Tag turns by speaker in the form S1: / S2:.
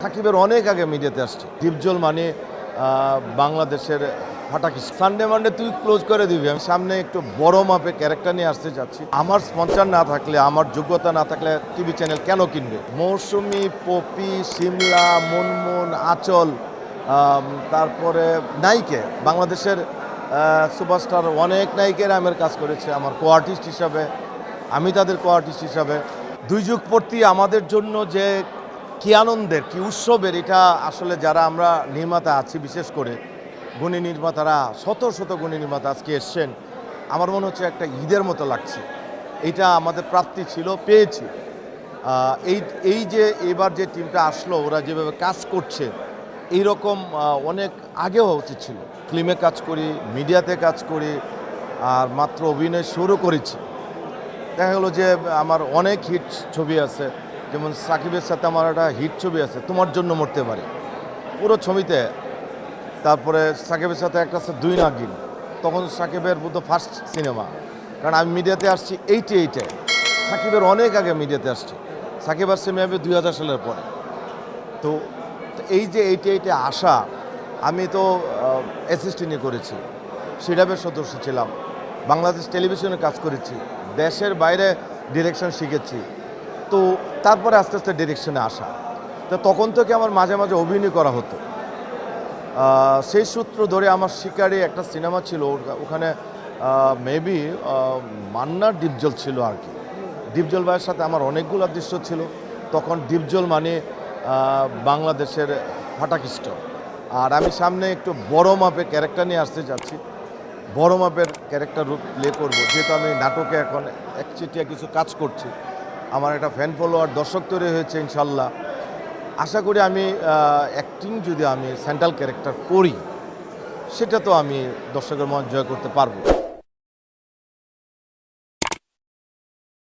S1: সাকিবের অনেক আগে মিডিয়াতে আসছে। ডিপজল মানে বাংলাদেশের ফাটাকিস। সানডে মানডে তুই ক্লোজ করে দিবি। আমি সামনে একটু বড় মাপে ক্যারেক্টার নিয়ে আসতে যাচ্ছি। আমার স্পন্সর না থাকলে, আমার যোগ্যতা না থাকলে টিভি চ্যানেল কেন কিনবে? মৌসুমি, পপি, সিমলা, মুনমুন, আঁচল, তারপরে নায়িকে বাংলাদেশের সুপারস্টার অনেক নায়িকেরা আমার কাজ করেছে আমার কো আর্টিস্ট হিসাবে, আমি তাদের কো আর্টিস্ট হিসাবে। দুই যুগ পূর্তি আমাদের জন্য যে কি আনন্দের, কি উৎসবের, এটা আসলে যারা আমরা নির্মাতা আছি, বিশেষ করে গুণী নির্মাতারা, শত শত গুণী নির্মাতা আজকে এসছেন, আমার মনে হচ্ছে একটা ঈদের মতো লাগছে। এটা আমাদের প্রাপ্তি ছিল, পেয়েছি। এই যে এবার যে টিমটা আসলো, ওরা যেভাবে কাজ করছে, এইরকম অনেক আগেও উচিত ছিল। ফিল্মে কাজ করি, মিডিয়াতে কাজ করি, আর মাত্র অভিনয় শুরু করেছি। দেখা গেলো যে আমার অনেক হিট ছবি আছে, যেমন সাকিবের সাথে আমার একটা হিট ছবি আছে, তোমার জন্য মরতে পারি, পুরো ছবিতে। তারপরে সাকিবের সাথে একটা আছে দুই নাগিন, তখন সাকিবের বোধ ফার্স্ট সিনেমা, কারণ আমি মিডিয়াতে আসছি এইটে। সাকিবের অনেক আগে মিডিয়াতে আসছি। সাকিব আসছে মেবি 2000 সালের পরে। তো এই যে এইটে আসা, আমি তো অ্যাসিস্ট্যান্টই করেছি, সিডাবের সদস্য ছিলাম, বাংলাদেশ টেলিভিশনে কাজ করেছি, দেশের বাইরে ডিরেকশন শিখেছি। তো তারপরে আস্তে আস্তে ডিরেকশনে আসা। তো তখন থেকে আমার মাঝে মাঝে অভিনয় করা হতো। সেই সূত্র ধরে আমার শিকারে একটা সিনেমা ছিল, ওখানে মেবি মান্নার ডিপজল ছিল আর কি। ডিপজল ভাইয়ের সাথে আমার অনেকগুলো দৃশ্য ছিল। তখন ডিপজল মানে বাংলাদেশের ফাটাকিস্ট। আর আমি সামনে একটু বড় মাপের ক্যারেক্টার নিয়ে আসতে যাচ্ছি, বড় মাপের ক্যারেক্টার রূপ প্লে করব, যেহেতু আমি নাটকে এখন একচেটিয়া কিছু কাজ করছি। আমার একটা ফ্যান ফলোয়ার, দর্শক তৈরি হয়েছে ইনশাল্লাহ। আশা করি আমি অ্যাক্টিং যদি আমি সেন্ট্রাল ক্যারেক্টার করি, সেটা তো আমি দর্শকের মন জয় করতে পারবো।